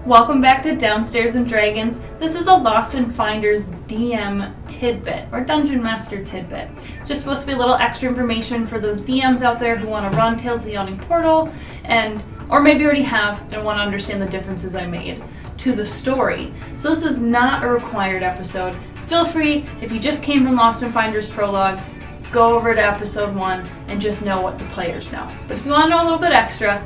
Welcome back to Downstairs and Dragons. This is a Lost and Finders DM tidbit, or Dungeon Master tidbit. It's just supposed to be a little extra information for those DMs out there who want to run Tales of the Yawning Portal, or maybe already have and want to understand the differences I made to the story. So this is not a required episode. Feel free, if you just came from Lost and Finders Prologue, go over to episode 1 and just know what the players know. But if you want to know a little bit extra,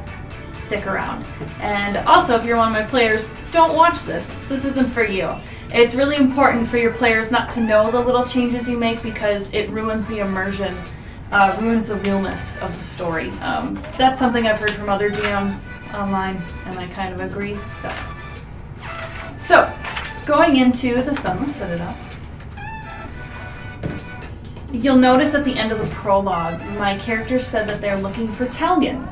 stick around. And also, if you're one of my players, don't watch this. This isn't for you. It's really important for your players not to know the little changes you make because it ruins the immersion, ruins the realness of the story. That's something I've heard from other GMs online, and I kind of agree. So going into the Sunless Citadel, you'll notice at the end of the prologue, my character said that they're looking for Talgan.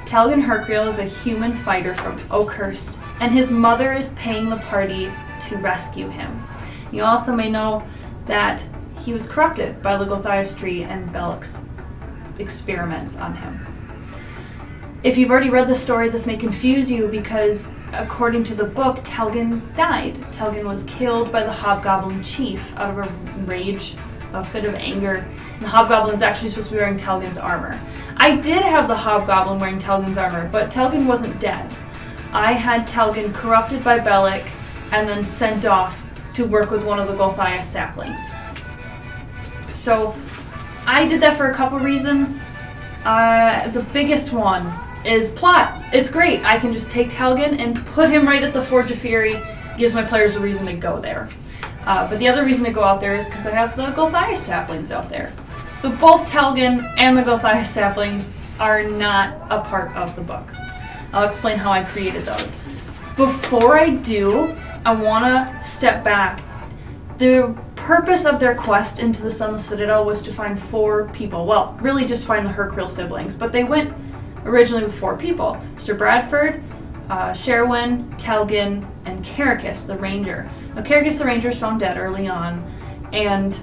Talgan Hercreel is a human fighter from OAKHURST, and his mother is paying the party to rescue him. You also may know that he was corrupted by the Gulthias tree and Bellick's experiments on him. If you've already read the story, this may confuse you because, according to the book, Talgan died. Talgan was killed by the Hobgoblin chief out of a rage, a fit of anger. And the Hobgoblin is actually supposed to be wearing Talgan's armor. I did have the Hobgoblin wearing Talgan's armor, but Talgan wasn't dead. I had Talgan corrupted by Bellick and then sent off to work with one of the Gulthias saplings. So I did that for a couple reasons. The biggest one is plot. It's great. I can just take Talgan and put him right at the Forge of Fury. Gives my players a reason to go there. But the other reason to go out there is because I have the Gulthias saplings out there. So both Talgan and the Gulthias saplings are not a part of the book. I'll explain how I created those. Before I do, I want to step back. The purpose of their quest into the Sunless Citadel was to find 4 people. Well, really just find the Hercreel siblings, but they went originally with 4 people. Sir Bradford, Sherwin, Talgan, and Caracus, the Ranger. Now, Caracus the Ranger is found dead early on, and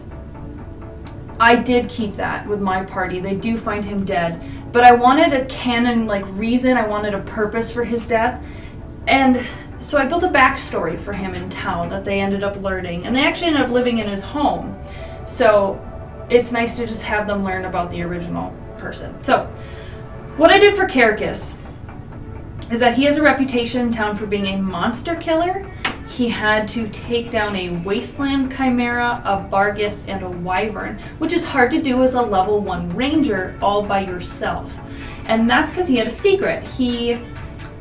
I did keep that with my party. They do find him dead, but I wanted a canon reason. I wanted a purpose for his death, and so I built a backstory for him in town that they ended up learning, and they actually ended up living in his home. So it's nice to just have them learn about the original person. So what I did for Caracus is that he has a reputation in town for being a monster killer. He had to take down a wasteland chimera, a barghest, and a wyvern, which is hard to do as a level 1 ranger all by yourself. And that's because he had a secret. He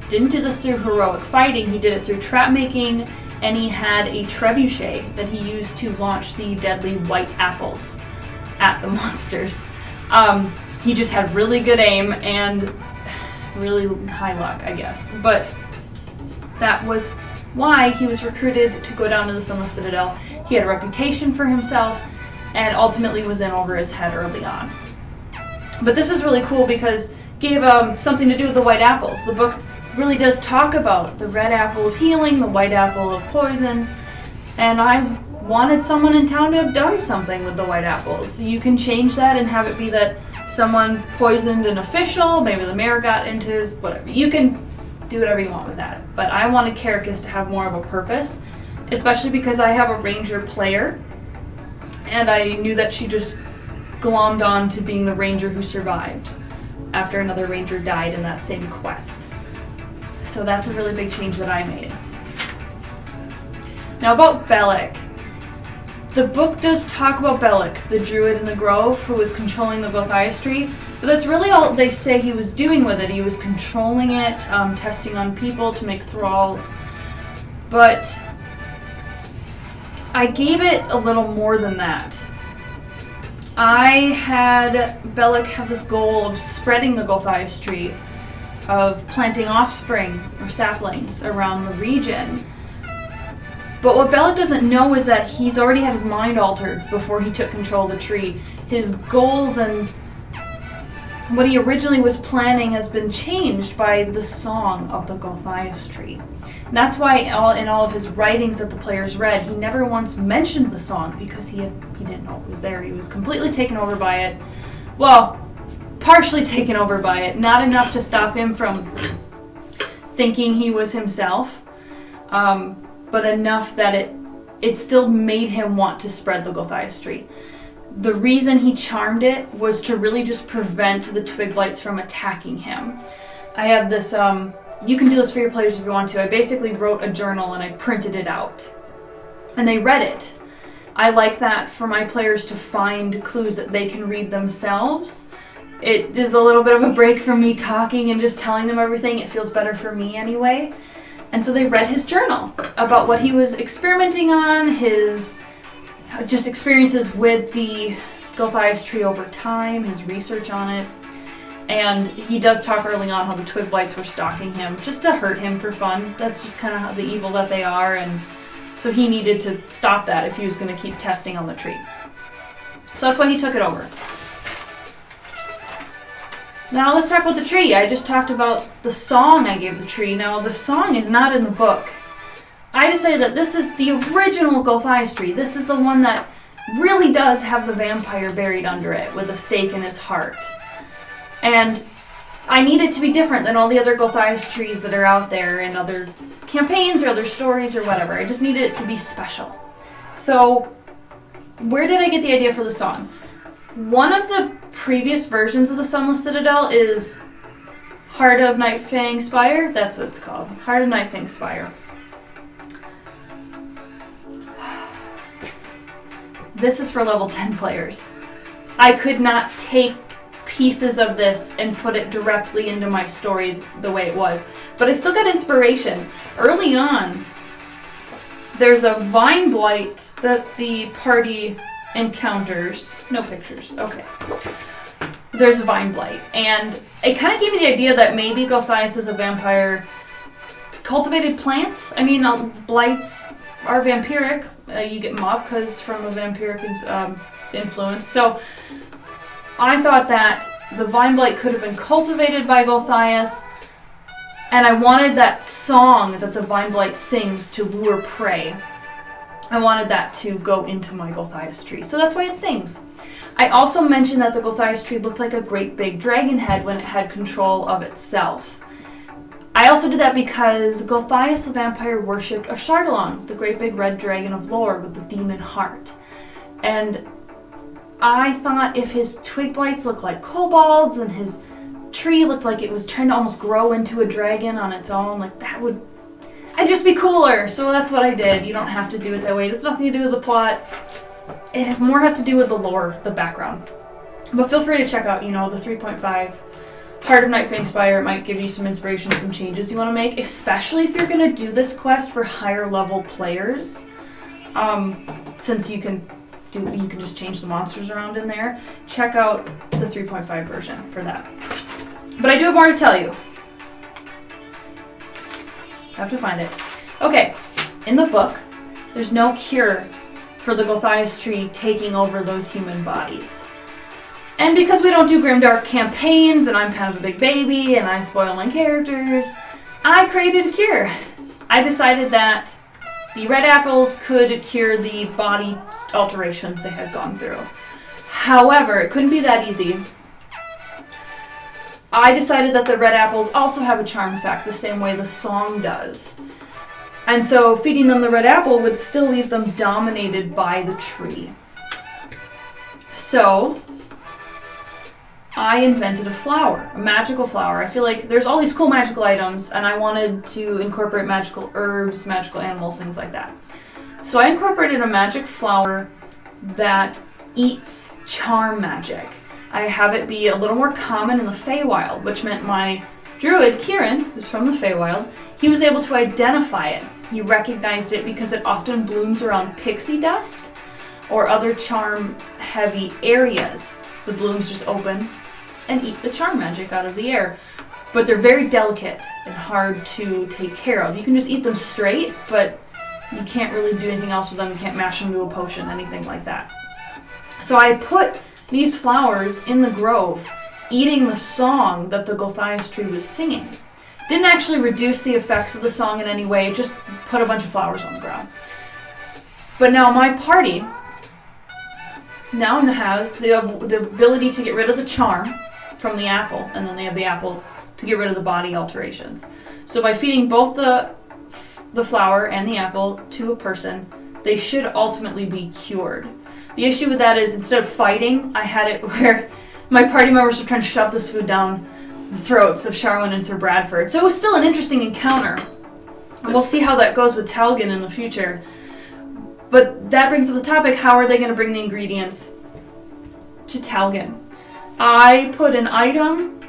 didn't do this through heroic fighting, he did it through trap making, and he had a trebuchet that he used to launch the deadly white apples at the monsters. He just had really good aim and really high luck, I guess. But that was why he was recruited to go down to the Sunless Citadel. He had a reputation for himself and ultimately was in over his head early on. But this is really cool because it gave something to do with the white apples. The book really does talk about the red apple of healing, the white apple of poison, and I wanted someone in town to have done something with the white apples. You can change that and have it be that someone poisoned an official, maybe the mayor got into his, whatever. You can do whatever you want with that. But I wanted Caracus to have more of a purpose, especially because I have a ranger player, and I knew that she just glommed on to being the ranger who survived after another ranger died in that same quest. So that's a really big change that I made. Now about Bellick. The book does talk about Bellick, the druid in the grove who was controlling the Gulthias tree, but that's really all they say he was doing with it. He was controlling it, testing on people to make thralls, but I gave it a little more than that. I had Bellick have this goal of spreading the Gulthias tree, of planting offspring or saplings around the region. But what Bellick doesn't know is that he's already had his mind altered before he took control of the tree. His goals and what he originally was planning has been changed by the song of the Gulthias tree. And that's why in all of his writings that the players read, he never once mentioned the song because he didn't know it was there. He was completely taken over by it. Well, partially taken over by it. Not enough to stop him from thinking he was himself. but enough that it still made him want to spread the Gulthias tree. The reason he charmed it was to really just prevent the twig blights from attacking him. I have this, you can do this for your players if you want to. I basically wrote a journal and I printed it out. And they read it. I like that for my players to find clues that they can read themselves. It is a little bit of a break from me talking and just telling them everything. It feels better for me anyway. And so they read his journal about what he was experimenting on, his just experiences with the Gulthias tree over time, his research on it. And he does talk early on how the twig blights were stalking him just to hurt him for fun. That's just kind of how the evil that they are, and so he needed to stop that if he was going to keep testing on the tree. So that's why he took it over. Now let's talk about the tree. I just talked about the song I gave the tree. Now the song is not in the book. I decided that this is the original Gulthias tree. This is the one that really does have the vampire buried under it with a stake in his heart. And I need it to be different than all the other Gulthias trees that are out there in other campaigns or other stories or whatever. I just needed it to be special. So where did I get the idea for the song? One of the previous versions of the Sunless Citadel is Heart of Nightfang Spire. That's what it's called. Heart of Nightfang Spire. This is for level 10 players. I could not take pieces of this and put it directly into my story the way it was. But I still got inspiration. Early on, there's a vine blight that the party encounters. No pictures. Okay. There's a vine blight. And it kind of gave me the idea that maybe Gulthias is a vampire cultivated plants. I mean, blights are vampiric. You get Mavkas from a vampiric influence. So I thought that the vine blight could have been cultivated by Gulthias, and I wanted that song that the vine blight sings to lure prey. I wanted that to go into my Gulthias tree, so that's why it sings. I also mentioned that the Gulthias tree looked like a great big dragon head when it had control of itself. I also did that because Gulthias the vampire worshipped Ashardalon, the great big red dragon of lore with the demon heart. And I thought if his twig blights looked like kobolds and his tree looked like it was trying to almost grow into a dragon on its own, like that would, I'd just be cooler. So that's what I did. You don't have to do it that way. It has nothing to do with the plot. It more has to do with the lore, the background. But feel free to check out, you know, the 3.5 Heart of Nightfang Spire. It might give you some inspiration, some changes you want to make, especially if you're going to do this quest for higher level players. Since you can just change the monsters around in there. Check out the 3.5 version for that. But I do have more to tell you. Have to find it. Okay, in the book, there's no cure for the Gulthias tree taking over those human bodies. And because we don't do grimdark campaigns, and I'm kind of a big baby, and I spoil my characters, I created a cure. I decided that the red apples could cure the body alterations they had gone through. However, it couldn't be that easy. I decided that the red apples also have a charm effect the same way the song does. And so feeding them the red apple would still leave them dominated by the tree. So I invented a flower, a magical flower. I feel like there's all these cool magical items, and I wanted to incorporate magical herbs, magical animals, things like that. So I incorporated a magic flower that eats charm magic. I have it be a little more common in the Feywild, which meant my druid, Kieran, who's from the Feywild, he was able to identify it. He recognized it because it often blooms around pixie dust or other charm-heavy areas. The blooms just open and eat the charm magic out of the air. But they're very delicate and hard to take care of. You can just eat them straight, but you can't really do anything else with them. You can't mash them to a potion, anything like that. So I put these flowers in the grove, eating the song that the Gulthias tree was singing. Didn't actually reduce the effects of the song in any way, just put a bunch of flowers on the ground. But now my party now has the ability to get rid of the charm from the apple, and then they have the apple to get rid of the body alterations. So by feeding both the the flower and the apple to a person, they should ultimately be cured. The issue with that is instead of fighting, I had it where my party members were trying to shove this food down the throats of Sharwin and Sir Bradford. So it was still an interesting encounter. And we'll see how that goes with Talgin in the future. But that brings up the topic, how are they going to bring the ingredients to Talgin? I put an item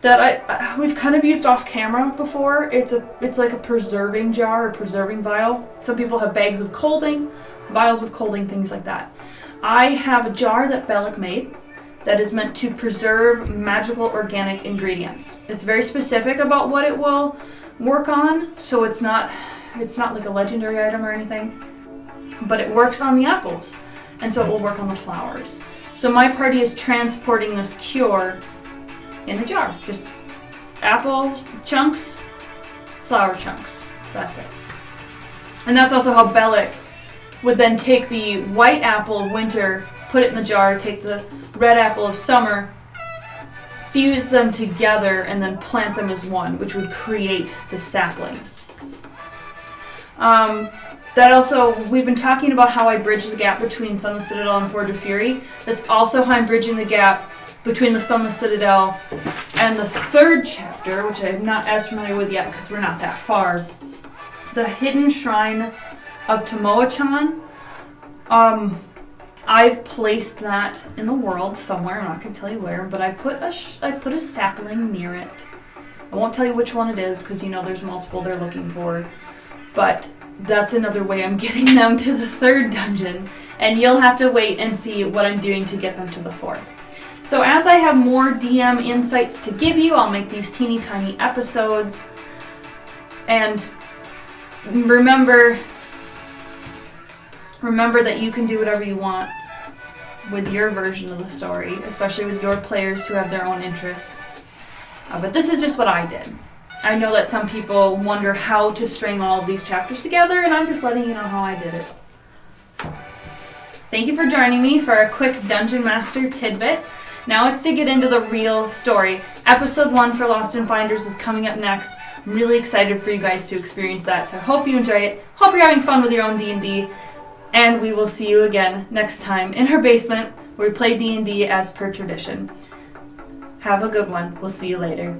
that we've kind of used off camera before. It's like a preserving jar or preserving vial. Some people have bags of colding, vials of colding, things like that. I have a jar that Bellick made that is meant to preserve magical organic ingredients. It's very specific about what it will work on, so it's not like a legendary item or anything, but it works on the apples, and so it will work on the flowers. So my party is transporting this cure in a jar. Just apple chunks, flower chunks. That's it. And that's also how Bellick would then take the white apple of winter, put it in the jar, take the red apple of summer, fuse them together, and then plant them as one, which would create the saplings. That also, we've been talking about how I bridge the gap between Sunless Citadel and Forge of Fury. That's also how I'm bridging the gap between the Sunless Citadel and the third chapter, which I'm not as familiar with yet because we're not that far. The Hidden Shrine of Tomoe-chan. I've placed that in the world somewhere. I'm not going to tell you where, but I put a sapling near it. I won't tell you which one it is because you know there's multiple they're looking for. But that's another way I'm getting them to the third dungeon, and you'll have to wait and see what I'm doing to get them to the fourth. So as I have more DM insights to give you, I'll make these teeny tiny episodes. And remember that you can do whatever you want with your version of the story, especially with your players who have their own interests. But this is just what I did. I know that some people wonder how to string all of these chapters together, and I'm just letting you know how I did it. So, thank you for joining me for a quick Dungeon Master tidbit. Now it's to get into the real story. Episode 1 for Lost and Finders is coming up next. I'm really excited for you guys to experience that, so I hope you enjoy it. Hope you're having fun with your own D&D, and we will see you again next time in our basement where we play D&D as per tradition. Have a good one. We'll see you later.